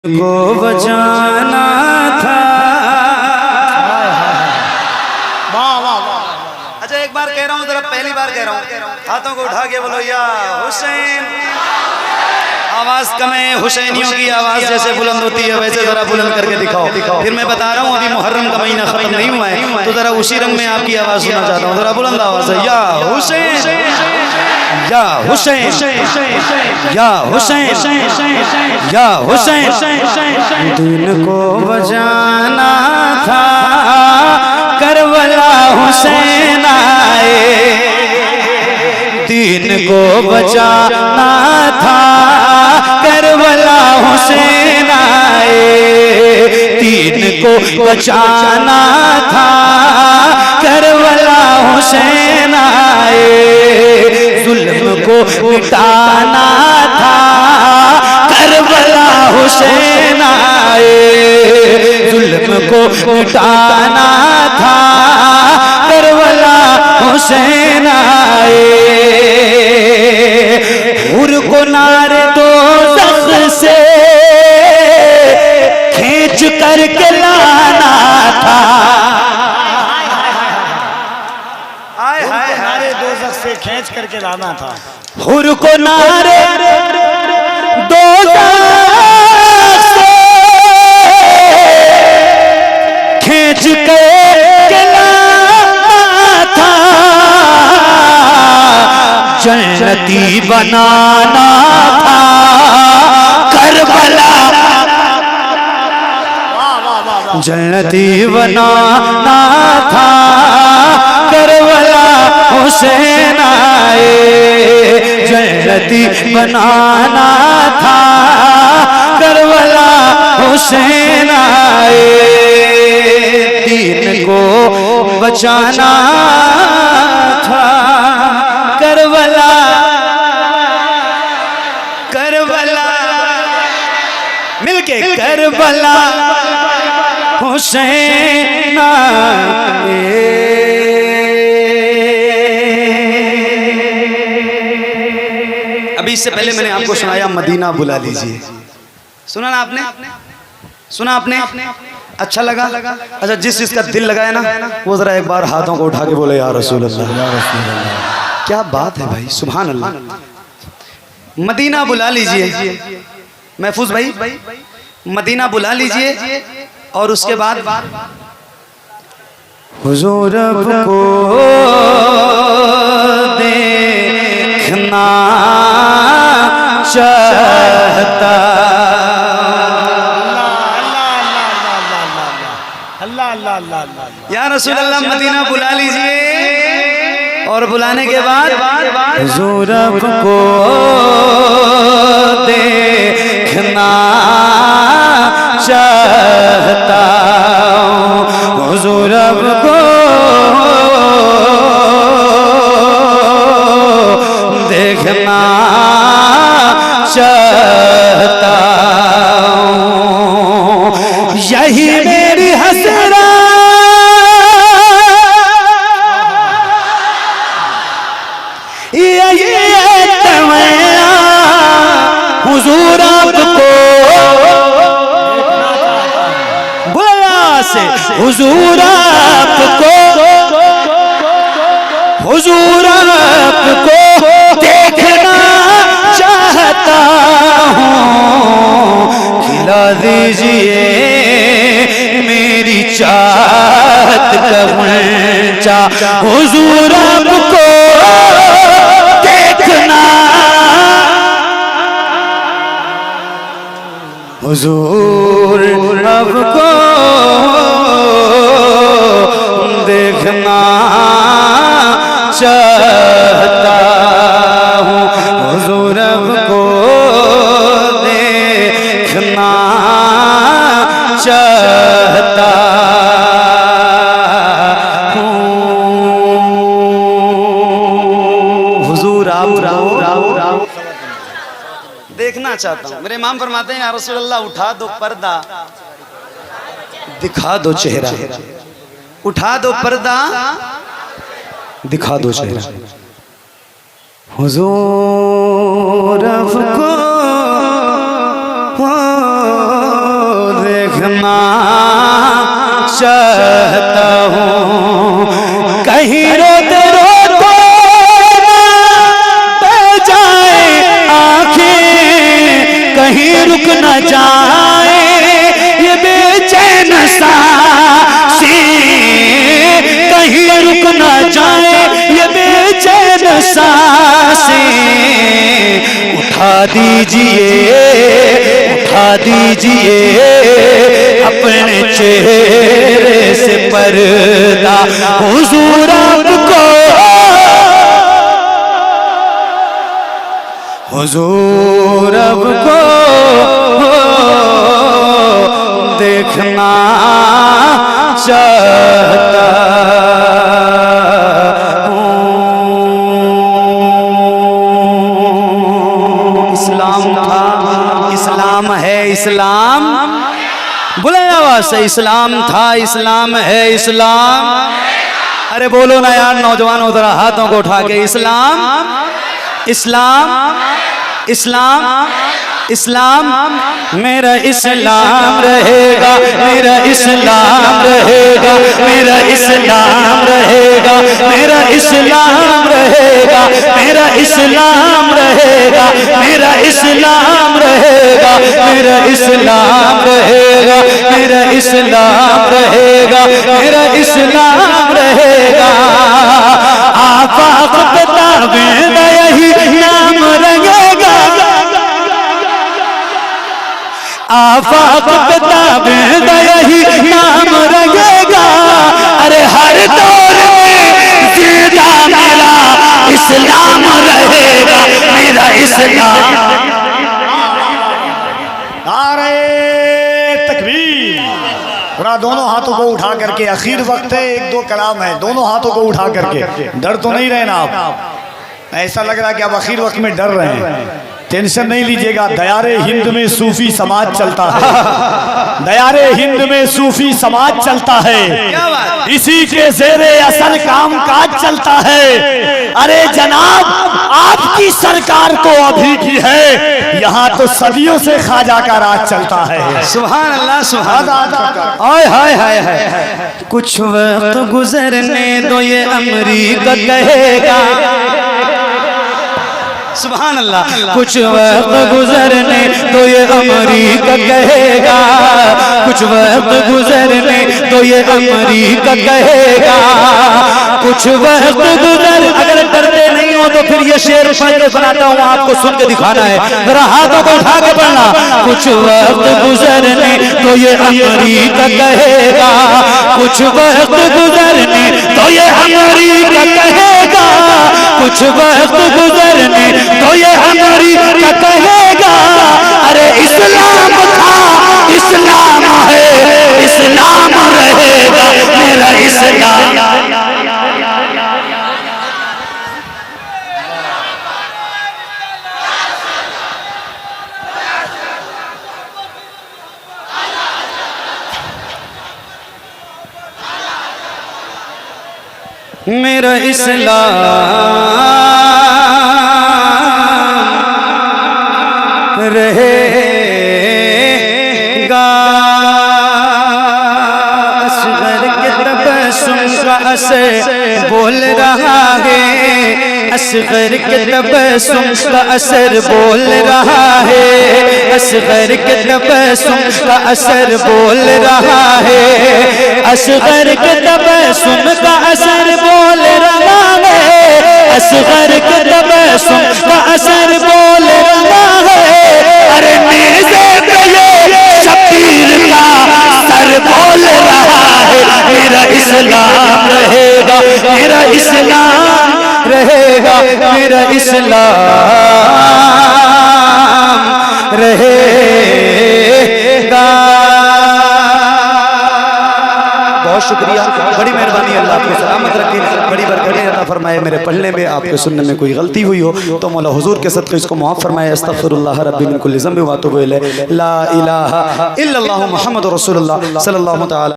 को बचाना था। अच्छा एक बार कह रहा हूँ, जरा पहली बार कह रहा हूँ, हाथों को उठा के बोलो या हुसैन। आवाज कम है, हुसैनियों की आवाज जैसे बुलंद होती है वैसे जरा बुलंद करके दिखाओ। फिर मैं बता रहा हूँ अभी मुहर्रम का महीना खत्म नहीं हुआ है, तो जरा उसी रंग में आपकी आवाज सुनना चाहता हूँ। जरा बुलंद आवाज है या हुसैन, या हुसैन, या हुसैन, या हुसैन। दिन को बचाना था, करबला हुसैन आए। दिन को बचाना था, करबला हुसैन आए। दिन को बचाना था, करबला हुसैन आए। जुल्म को मिटाना था, करबला हुसैन आए। जुल्म को मिटाना था, करबला हुसैन आए। हुर को नारे दोज़ख से खींच करके लाना था। नारे दोज़ख से खींच करके लाना था। हुर को नारे दोज़ख से खींच करके लाना था। जन्नती बनाना था, करबला जन्नती बनाना था, करबला हुसैन आए। जन्नती बनाना था, करबला हुसैन आए। दीन को बचाना था, करबला करबला मिलके करबला हुसैन आए। अभी इससे पहले मैंने आपको सुनाया मदीना बुला लीजिए। सुना ना आपने? सुना आपने? अच्छा लगा? अच्छा जिस जिसका दिल लगाया ना वो जरा एक बार हाथों को उठा के बोले या रसूल अल्लाह। क्या बात है भाई, सुभान अल्लाह। मदीना बुला लीजिए महफूज भाई, मदीना बुला लीजिए और उसके बाद हुजूर को देखना चाहता। या रसूल अल्लाह मदीना बुला लीजिए और बुलाने के बाद हुजूर को देखना चाहता। हुजूर को देखना चाहता। यही मेरी हसरत, हुजूर आपको बुला से, हुजूर आपको, हुजूर आपको देखना चाहता हूँ। खिला दीजिए मेरी चाहत का गुंचा। हुजूर आपको देखना, हुजूर आपको देखना चाहता हूँ। हुजूर आपको देखना चाहता हूँ। हुजूर आप देखना चाहता हूँ। मेरे इमाम फरमाते हैं या रसूल अल्लाह उठा दो पर्दा, दिखा दो चेहरा। उठा दो पर्दा, दिखा दो चेहरा। हुजूर आपको चाहता हूँ, कहीं रोते रोते बह जाए आंखें, कहीं रुक न जाए ये बेचैन सांसें, कहीं रुक न जाए ये बेचैन सांसें। उठा दीजिए अपने चेहरे से पर्दा, हुजूर आपको, हुजूर आपको देखना चाहता हूँ। इस्लाम था, इस्लाम है, इस्लाम बुलंद आवाज से, इस्लाम था, इस्लाम है, इस्लाम। अरे बोलो ना यार नौजवानों, जरा हाथों को उठा के, इस्लाम, इस्लाम, इस्लाम, इस्लाम। मेरा इस्लाम रहेगा, मेरा इस्लाम रहेगा, मेरा इस्लाम रहेगा, मेरा इस्लाम रहेगा, मेरा इस्लाम रहेगा, मेरा इस्लाम रहेगा, मेरा इस्लाम रहेगा, मेरा इस्लाम रहेगा, मेरा इस्लाम रहेगा। आफाक पे ताबीर यही नाम रहेगा, आफाक पे ताबीर यही नाम रहेगा। अरे हर दौर में जिंदा मेरा इस्लाम रहेगा, मेरा इस्लाम। नारे तकबीर। पूरा दोनों हाथों को उठा करके, आखिर वक्त है, एक दो कलाम है, दोनों हाथों को उठा करके। डर तो नहीं रहे ना आप? ऐसा लग रहा है कि आप आखिर वक्त में डर रहे हैं। टेंशन नहीं लीजिएगा, दयारे हिंद में सूफी समाज चलता है, दयारे हिंद में सूफी समाज चलता है, इसी के ज़ेरे असल काम काज चलता है। अरे जनाब आपकी सरकार तो अभी की है, यहाँ तो सदियों से ख्वाजा का राज चलता है। सुभान अल्लाह, सुभान अल्लाह। हाय हाय हाय हाय। कुछ वक्त गुजरने दो ये अमरीका कहेगा, सुभान अल्लाह। कुछ वक्त गुजरने तो ये अमरीका कहेगा, कुछ वक्त गुजरने तो ये अमरीका कहेगा, कुछ वक्त गुजर। अगर डरते नहीं हो तो फिर ये शेर मैं बनाता हूँ, आपको सुन के दिखाना है, जरा हाथों को उठा के पढ़ना। कुछ वक्त गुजरने तो ये अमरीका कहेगा, कुछ वक्त गुजरने तो ये अमरीका कहेगा, कुछ वक्त गुजरने तो ये अमरीका कहेगा। अरे इस्लाम था, इस्लाम है, इस्लाम रहेगा, मेरा इस्लाम। मेरा इस्लाम रहेगा। असगर के तबस्सुम का असर बोल रहा है, असगर के तबस्सुम का असर बोल रहा है, असगर के तबस्सुम का असर बोल रहा है, असगर के तबस्सुम का असर बोल रहा है, असगर के तबस्सुम का असर बोल रहा है। अरे नेज़े पे ये शबीर का सर बोल रहा है, मेरा इस्लाम रहेगा, मेरा इस्लाम रहेगा, मेरा इस्लाम रहेगा। बहुत शुक्रिया, बड़ी मेहरबानी, अल्लाह आपको सलामत रखे, बड़ी बरकतें अता फरमाए। मेरे पढ़ने में, आपके सुनने में कोई गलती हुई हो तो मौला हुजूर के सदक़े इसको माफ़ फरमाए। अस्तग़फिरुल्लाह रब्बी मिन कुल्लि ज़ंबि व अतूबु इलैह। ला इलाहा इल्लल्लाहु मुहम्मदुर रसूलुल्लाह सल्लल्लाहु तआला